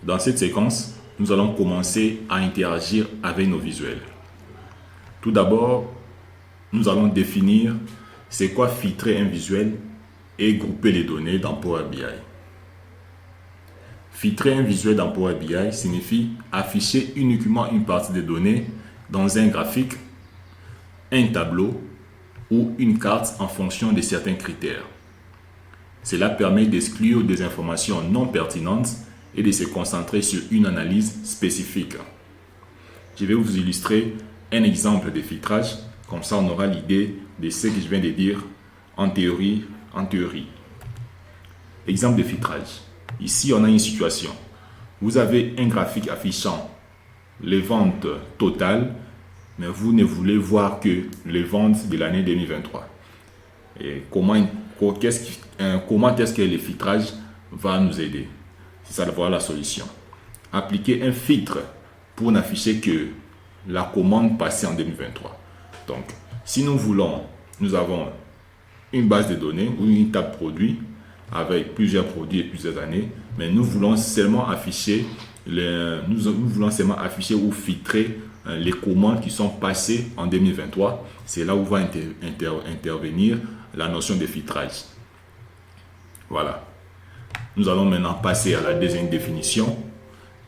Dans cette séquence, nous allons commencer à interagir avec nos visuels. Tout d'abord, nous allons définir c'est quoi filtrer un visuel et grouper les données dans Power BI. Filtrer un visuel dans Power BI signifie afficher uniquement une partie des données dans un graphique, un tableau ou une carte en fonction de certains critères. Cela permet d'exclure des informations non pertinentes et de se concentrer sur une analyse spécifique. Je vais vous illustrer un exemple de filtrage, comme ça on aura l'idée de ce que je viens de dire en théorie. Exemple de filtrage. Ici, on a une situation. Vous avez un graphique affichant les ventes totales, mais vous ne voulez voir que les ventes de l'année 2023. Et comment est-ce que le filtrage va nous aider? C'est ça, voilà la solution. Appliquer un filtre pour n'afficher que la commande passée en 2023. Donc, si nous avons une base de données ou une table produit avec plusieurs produits et plusieurs années, mais nous voulons seulement afficher ou filtrer les commandes qui sont passées en 2023. C'est là où va intervenir la notion de filtrage. Voilà. Nous allons maintenant passer à la deuxième définition,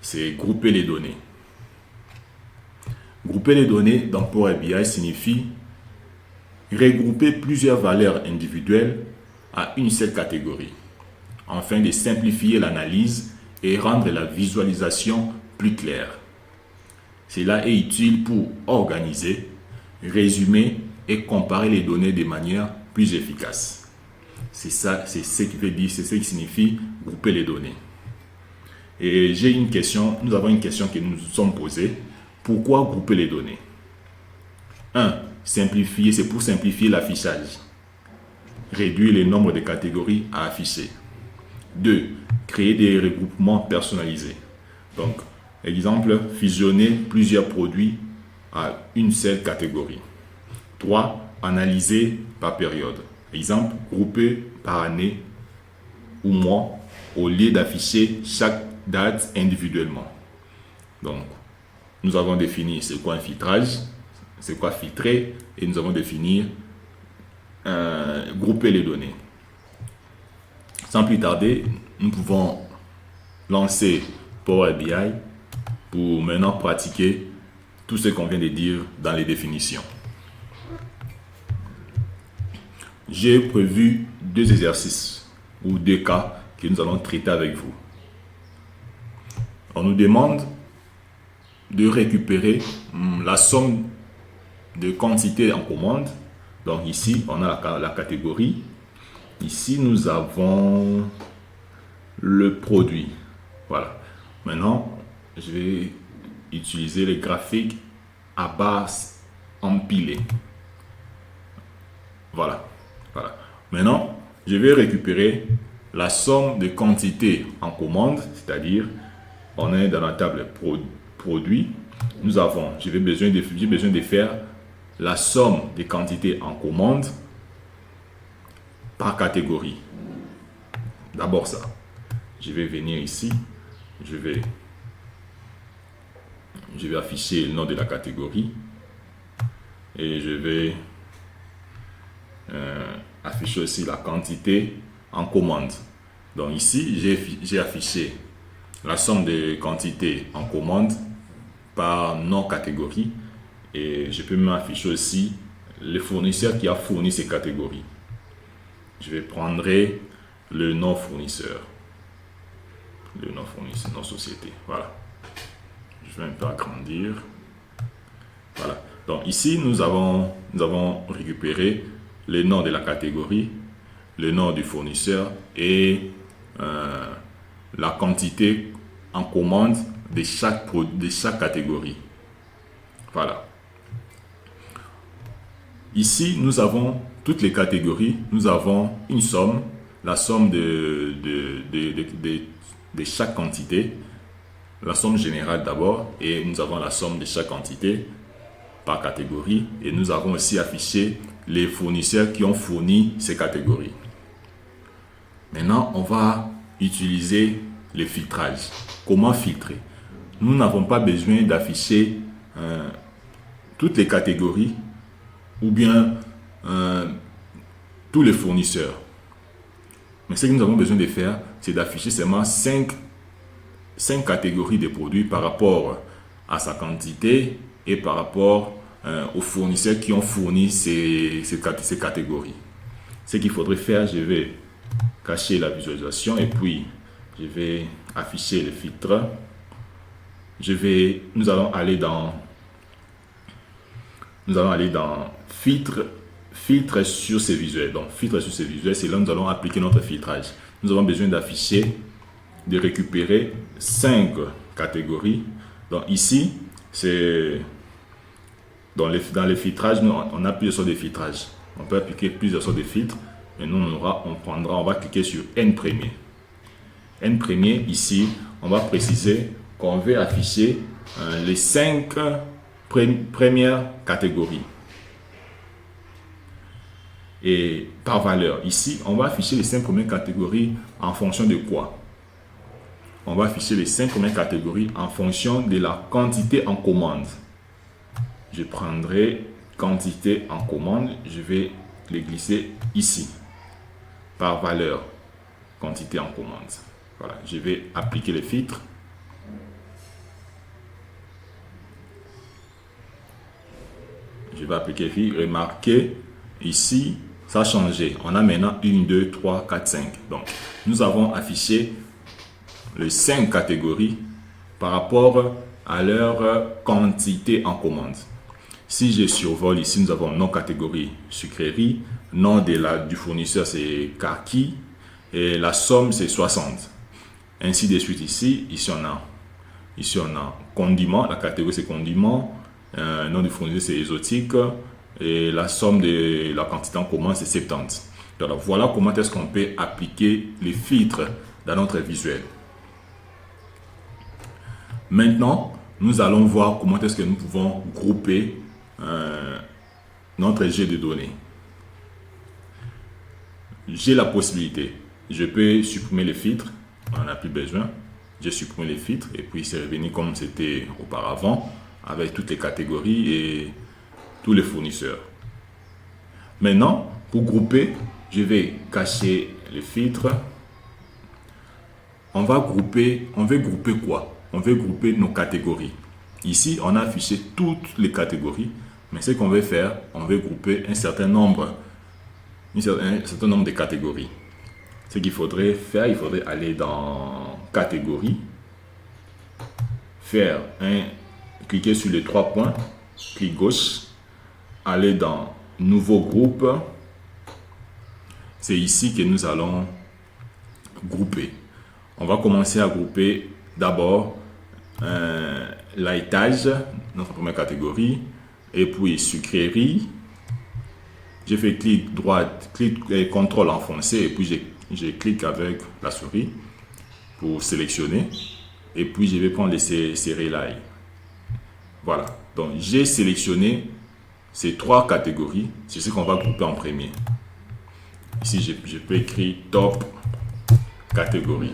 c'est grouper les données. Grouper les données dans Power BI signifie regrouper plusieurs valeurs individuelles à une seule catégorie, afin de simplifier l'analyse et rendre la visualisation plus claire. Cela est utile pour organiser, résumer et comparer les données de manière plus efficace. C'est ça, c'est ce qui signifie grouper les données. Et nous avons une question que nous nous sommes posée. Pourquoi grouper les données? 1. Simplifier, c'est pour simplifier l'affichage. Réduire le nombre de catégories à afficher. 2. Créer des regroupements personnalisés. Donc, exemple, fusionner plusieurs produits à une seule catégorie. 3. Analyser par période. Exemple, grouper par année ou mois au lieu d'afficher chaque date individuellement. Donc, nous avons défini c'est quoi un filtrage, c'est quoi filtrer, et nous avons défini grouper les données. Sans plus tarder, nous pouvons lancer Power BI pour maintenant pratiquer tout ce qu'on vient de dire dans les définitions. J'ai prévu 2 exercices ou 2 cas que nous allons traiter avec vous. On nous demande de récupérer la somme de quantité en commande. Donc ici, on a la catégorie. Ici, nous avons le produit. Voilà. Maintenant, je vais utiliser les graphiques à base empilée. Voilà. Maintenant, je vais récupérer la somme de quantité en commande, c'est-à-dire, on est dans la table produit. J'ai besoin de faire la somme des quantités en commande par catégorie. D'abord ça. Je vais venir ici. Je vais afficher le nom de la catégorie. Et je vais afficher aussi la quantité en commande. Donc ici, j'ai affiché la somme des quantités en commande par non-catégorie. Et je peux même afficher aussi le fournisseur qui a fourni ces catégories. Je vais prendre le nom fournisseur. Le nom fournisseur, non société. Voilà. Je vais un peu agrandir. Voilà. Donc ici, nous avons récupéré le nom de la catégorie, le nom du fournisseur et la quantité en commande de chaque catégorie. Voilà. Ici, nous avons toutes les catégories. Nous avons une somme, la somme de chaque quantité, la somme générale d'abord, et nous avons la somme de chaque quantité par catégorie. Et nous avons aussi affiché les fournisseurs qui ont fourni ces catégories. Maintenant, on va utiliser les filtrages. Comment filtrer? Nous n'avons pas besoin d'afficher toutes les catégories ou bien tous les fournisseurs. Mais ce que nous avons besoin de faire, c'est d'afficher seulement 5 catégories de produits par rapport à sa quantité et par rapport aux fournisseurs qui ont fourni ces catégories. Ce qu'il faudrait faire, je vais cacher la visualisation et puis je vais afficher le filtre. Nous allons aller dans filtre sur ces visuels. Donc filtre sur ces visuels, c'est là que nous allons appliquer notre filtrage. Nous avons besoin de récupérer 5 catégories. Donc ici, c'est dans les filtrages, on a plusieurs sortes de filtrages. On peut appliquer plusieurs sortes de filtres. Mais nous, on va cliquer sur N premier. N premier, ici, on va préciser qu'on veut afficher les 5 premières catégories. Et par valeur, ici, on va afficher les 5 premières catégories en fonction de quoi? On va afficher les 5 premières catégories en fonction de la quantité en commande. Je prendrai quantité en commande, je vais les glisser ici. Par valeur, quantité en commande. Voilà, je vais appliquer les filtres. Je vais appliquer les filtres. Remarquez, ici, ça a changé. On a maintenant 1, 2, 3, 4, 5. Donc, nous avons affiché les 5 catégories par rapport à leur quantité en commande. Si je survole ici, nous avons nom catégorie sucrerie, nom du fournisseur c'est kaki et la somme c'est 60. Ainsi de suite ici on a condiment, la catégorie c'est condiment, nom du fournisseur c'est exotique et la somme de la quantité en commande c'est 70. Donc voilà comment est-ce qu'on peut appliquer les filtres dans notre visuel. Maintenant, nous allons voir comment est-ce que nous pouvons grouper notre jet de données. J'ai la possibilité, je peux supprimer les filtres, on n'en a plus besoin. J'ai supprimé les filtres et puis c'est revenu comme c'était auparavant avec toutes les catégories et tous les fournisseurs. Maintenant, pour grouper, je vais cacher les filtres. On veut grouper quoi? On veut grouper nos catégories. Ici, on a affiché toutes les catégories, mais ce qu'on veut faire, on veut grouper un certain nombre de catégories. Ce qu'il faudrait faire, il faudrait aller dans catégorie, cliquer sur les 3 points, clic gauche, aller dans nouveau groupe. C'est ici que nous allons grouper. On va commencer à grouper d'abord laitage, notre première catégorie, et puis sucrerie. Je fais clic droite, contrôle enfoncé, et puis je clique avec la souris pour sélectionner. Et puis je vais prendre les céréales. Voilà. Donc j'ai sélectionné ces 3 catégories. C'est ce qu'on va grouper en premier. Ici, je peux écrire top catégorie.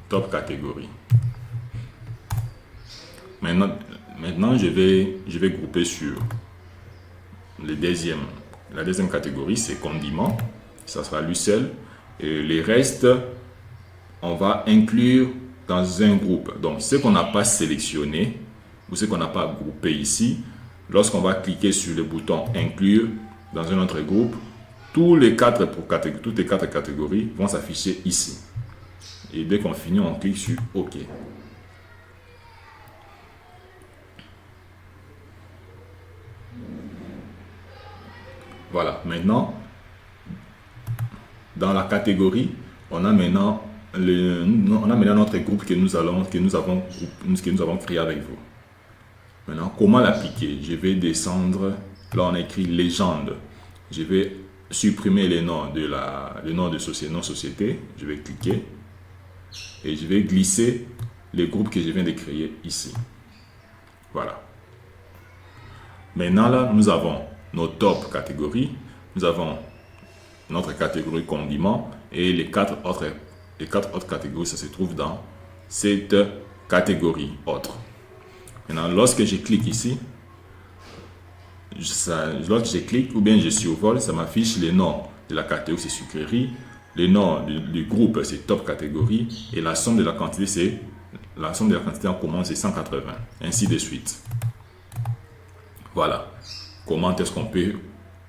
Top catégorie. Maintenant je vais grouper sur la deuxième catégorie, c'est condiment. Ça sera lui seul. Et les restes, on va inclure dans un groupe. Donc, ce qu'on n'a pas sélectionné ou ce qu'on n'a pas groupé ici, lorsqu'on va cliquer sur le bouton inclure dans un autre groupe, toutes les 4 catégories vont s'afficher ici. Et dès qu'on finit, on clique sur OK. Voilà, maintenant, dans la catégorie, on a maintenant notre groupe que nous avons créé avec vous. Maintenant, comment l'appliquer? Je vais descendre, là on a écrit légende. Je vais supprimer les noms de société. Je vais cliquer et je vais glisser les groupes que je viens de créer ici. Voilà. Maintenant là, nous avons nos top catégories. Nous avons notre catégorie condiment et les quatre autres catégories, ça se trouve dans cette catégorie autre. Maintenant, lorsque je clique ici, lorsque je clique ou bien je survole, ça m'affiche le nom de la catégorie, c'est sucrerie, le nom du groupe, c'est top catégorie, et la somme de la quantité, en commande, c'est 180, ainsi de suite. Voilà comment est-ce qu'on peut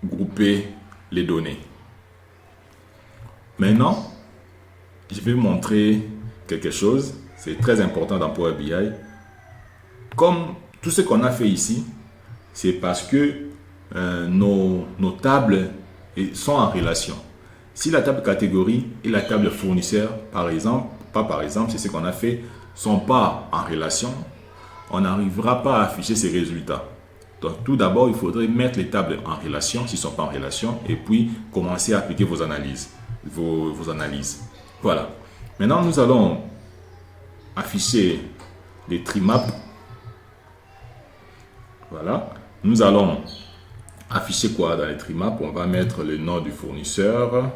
grouper les données. Maintenant, je vais vous montrer quelque chose, c'est très important dans Power BI. Comme tout ce qu'on a fait ici, c'est parce que nos tables sont en relation. Si la table catégorie et la table fournisseur, c'est ce qu'on a fait, sont pas en relation, on n'arrivera pas à afficher ces résultats. Donc tout d'abord, il faudrait mettre les tables en relation, s'ils ne sont pas en relation, et puis commencer à appliquer vos analyses. Voilà. Maintenant, nous allons afficher les trimaps. Voilà. Nous allons afficher quoi dans les trimaps? On va mettre le nom du fournisseur,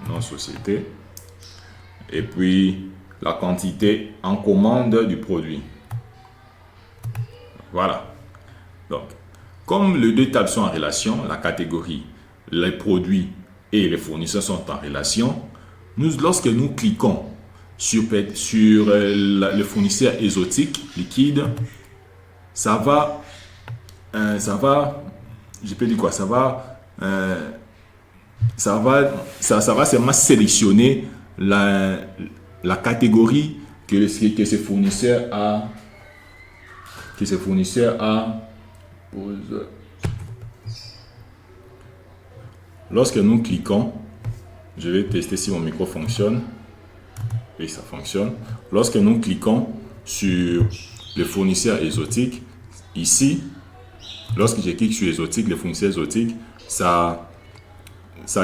nom société, et puis la quantité en commande du produit. Voilà. Donc, comme les deux tables sont en relation, la catégorie, les produits et les fournisseurs sont en relation, lorsque nous cliquons sur le fournisseur exotique liquide, ça va seulement sélectionner la catégorie que ce fournisseur a. Lorsque nous cliquons, je vais tester si mon micro fonctionne. Oui, ça fonctionne. Lorsque nous cliquons sur le fournisseur exotique, ici, lorsque je clique sur exotique, le fournisseur exotique, ça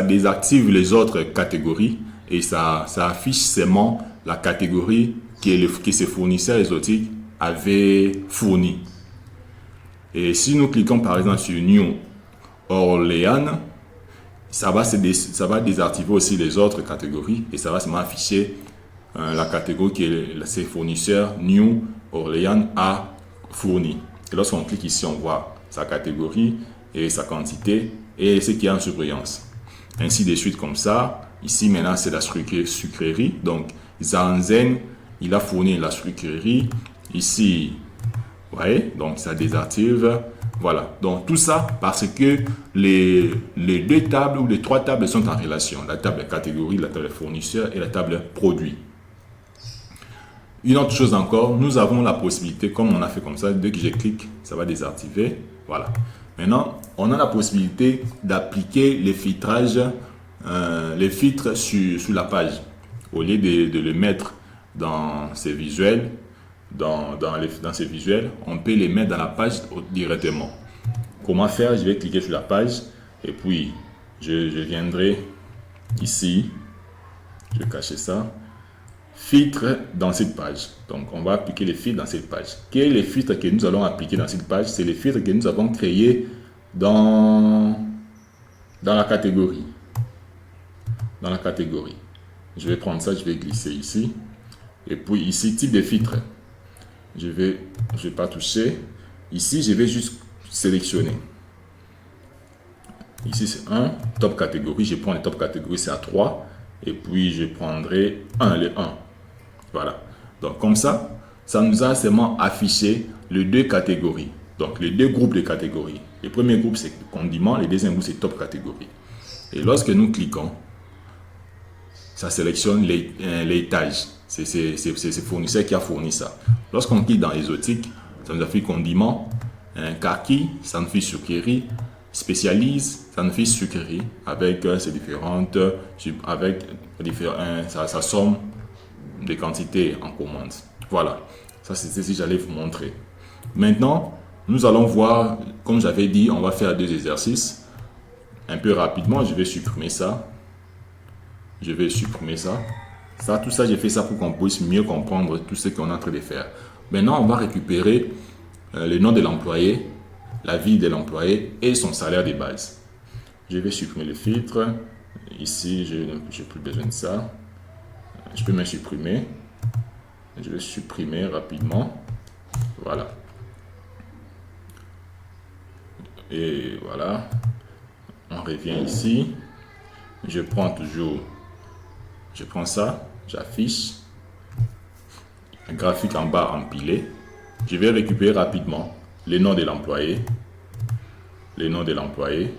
désactive les autres catégories et ça affiche seulement la catégorie que ce fournisseur exotique avait fourni. Et si nous cliquons par exemple sur New Orleans, ça va désactiver aussi les autres catégories et ça va seulement afficher la catégorie que ces fournisseurs New Orleans a fourni. Et lorsqu'on clique ici, on voit sa catégorie et sa quantité et ce qui est en surbrillance. Ainsi de suite comme ça. Ici maintenant c'est la sucrerie. Donc Zanzen, il a fourni la sucrerie. Ici, vous voyez, donc ça désactive. Voilà, donc tout ça parce que les deux tables ou les trois tables sont en relation. La table catégorie, la table fournisseur et la table produit. Une autre chose encore, nous avons la possibilité, comme on a fait comme ça, dès que je clique, ça va désactiver. Voilà. Maintenant, on a la possibilité d'appliquer les filtrages, les filtres sur la page. Au lieu de le mettre dans ces visuels, dans ces visuels, on peut les mettre dans la page directement. Comment faire? Je vais cliquer sur la page et puis je viendrai ici, je vais cacher ça, filtre dans cette page. Donc on va appliquer les filtres dans cette page. Quels sont les filtres que nous allons appliquer dans cette page? C'est les filtres que nous avons créés dans la catégorie. Dans la catégorie. Je vais prendre ça, je vais glisser ici. Et puis ici, type de filtre. Je vais pas toucher. Ici, je vais juste sélectionner. Ici, c'est 1. Top catégorie. Je prends les top catégories, c'est à 3. Et puis, je prendrai le 1. Voilà. Donc, comme ça, ça nous a seulement affiché les deux catégories. Donc, les deux groupes de catégories. Le premier groupe, c'est condiments. Le deuxième groupe, c'est top catégorie. Et lorsque nous cliquons, ça sélectionne l'étage. C'est ce fournisseur qui a fourni ça. Lorsqu'on clique dans exotique, ça nous affiche condiments. Kaki, ça nous affiche sucrerie. Spécialise, ça nous affiche sucrerie avec ces différentes, sa somme de quantités en commande. Voilà, ça c'est ce que j'allais vous montrer. Maintenant, nous allons voir, comme j'avais dit, on va faire deux exercices. Un peu rapidement, je vais supprimer ça. Tout ça, j'ai fait ça pour qu'on puisse mieux comprendre tout ce qu'on est en train de faire. Maintenant, on va récupérer le nom de l'employé, la ville de l'employé et son salaire de base. Je vais supprimer le filtre. Ici, je n'ai plus besoin de ça. Je peux même supprimer. Je vais supprimer rapidement. Voilà. Et voilà. On revient ici. Je prends ça. J'affiche. Un graphique en bas empilé. Je vais récupérer rapidement les noms de l'employé. Les noms de l'employé.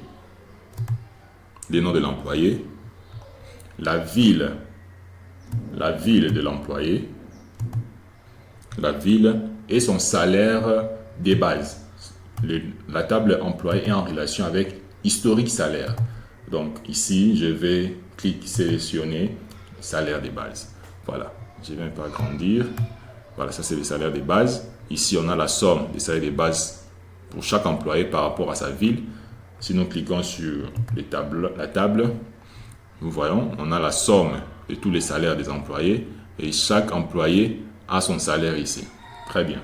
Les noms de l'employé. La ville de l'employé. La ville et son salaire de base. La table employé est en relation avec historique salaire. Donc ici, je vais sélectionner salaire de base. Voilà, je vais un peu agrandir. Voilà, ça c'est le salaire de base. Ici, on a la somme des salaires de base pour chaque employé par rapport à sa ville. Si nous cliquons sur la table, nous voyons, on a la somme de tous les salaires des employés et chaque employé a son salaire ici. Très bien.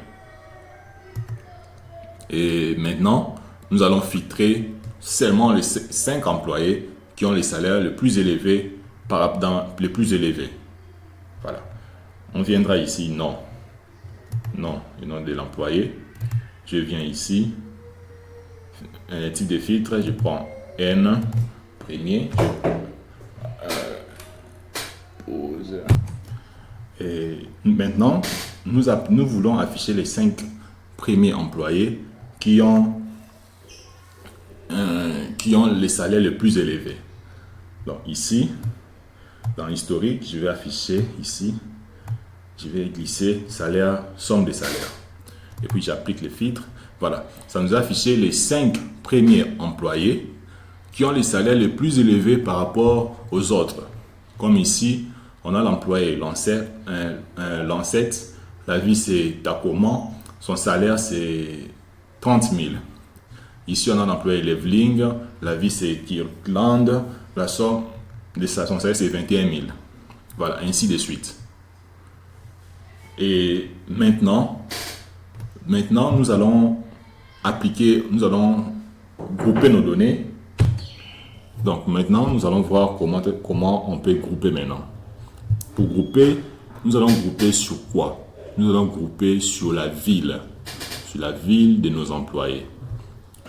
Et maintenant, nous allons filtrer seulement les 5 employés qui ont les salaires les plus élevés les plus élevés. Voilà. On viendra ici, non, le nom de l'employé. Je viens ici, un type de filtre, je prends N, premier, pause. Et maintenant, nous voulons afficher les 5 premiers employés qui ont les salaires les plus élevés. Donc ici, dans l'historique, je vais afficher ici, je vais glisser salaire, somme des salaires. Et puis j'applique le filtre. Voilà, ça nous a affiché les 5 premiers employés qui ont les salaires les plus élevés par rapport aux autres. Comme ici, on a l'employé Lancette, la vie c'est Tacoman, son salaire c'est 30 000. Ici, on a l'employé Leveling, la vie c'est Kirkland, la somme de son salaire c'est 21 000. Voilà, ainsi de suite. Et maintenant, nous allons grouper nos données. Donc maintenant, nous allons voir comment on peut grouper maintenant. Pour grouper, nous allons grouper sur quoi? Nous allons grouper sur la ville de nos employés.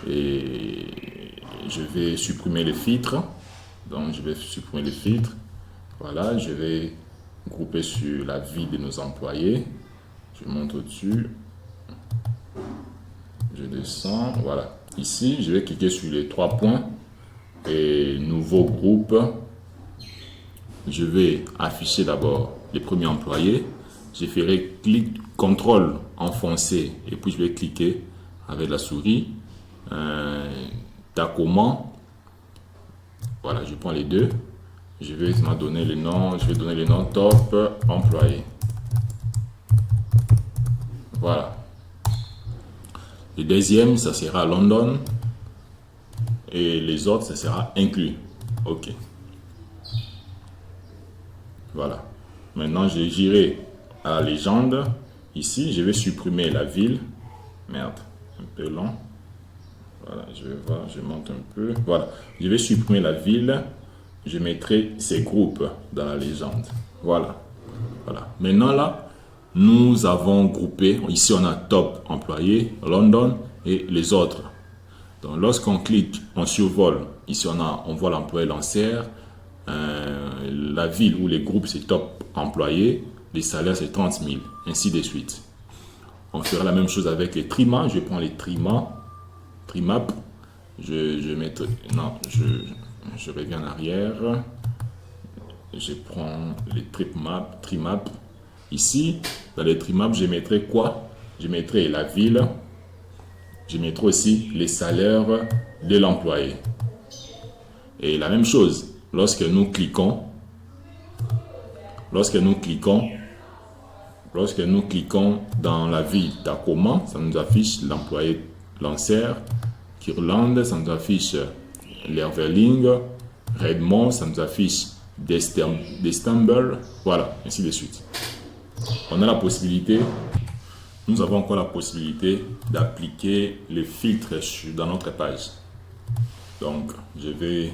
Et je vais supprimer les filtres. Donc je vais supprimer les filtres. Voilà, je vais grouper sur la ville de nos employés. Je monte au-dessus. Je descends. Voilà. Ici, je vais cliquer sur les 3 points. Et nouveau groupe. Je vais afficher d'abord les premiers employés. Je ferai contrôle enfoncé et puis je vais cliquer avec la souris. Tacoman. Voilà, je prends les deux. Je vais donner le nom. Je vais donner le nom top employé. Voilà. Le deuxième, ça sera London. Et les autres, ça sera inclus. OK. Voilà. Maintenant, j'irai à la légende. Ici, je vais supprimer la ville. Merde, un peu long. Voilà, je vais voir, je monte un peu. Voilà, je vais supprimer la ville. Je mettrai ces groupes dans la légende. Voilà. Voilà. Maintenant, là, nous avons groupé. Ici, on a top employé, London et les autres. Donc, lorsqu'on clique, on survole. Ici, on voit l'employé Lanceur. La ville ou les groupes, c'est top employé. Les salaires, c'est 30 000. Ainsi de suite. On fera la même chose avec les trimap. Je prends les trimap. Je reviens en arrière. Je prends les trimap. Ici, dans les trimap, je mettrai quoi? Je mettrai la ville. Je mettrai aussi les salaires de l'employé. Et la même chose, lorsque nous cliquons dans la ville Tacoman, ça nous affiche l'employé Lanceur. Kirkland, ça nous affiche Leveling. Redmond, ça nous affiche Destember. Voilà, ainsi de suite. Nous avons encore la possibilité d'appliquer les filtres dans notre page. Donc, je vais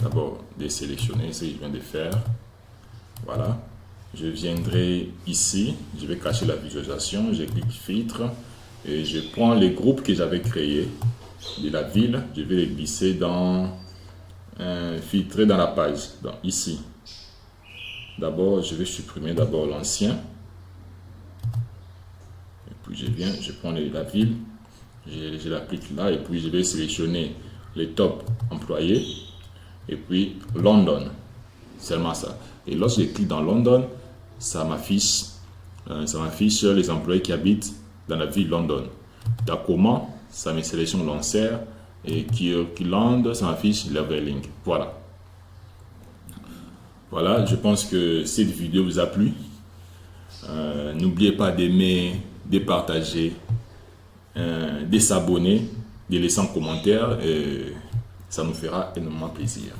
d'abord désélectionner ce que je viens de faire. Voilà. Je viendrai ici, je vais cacher la visualisation, je clique filtre et je prends les groupes que j'avais créés de la ville, je vais les glisser dans filtrer dans la page, donc ici. D'abord, je vais supprimer d'abord l'ancien. Et puis je viens, je prends la ville, je l'applique là et puis je vais sélectionner les top employés et puis London. Seulement ça. Et lorsque je clique dans London, ça m'affiche les employés qui habitent dans la ville de London. Tacoma, ça me sélectionne Lancer et Kirkland, ça m'affiche Leveling. Voilà. Voilà, je pense que cette vidéo vous a plu. N'oubliez pas d'aimer, de partager, de s'abonner, de laisser un commentaire. Et ça nous fera énormément plaisir.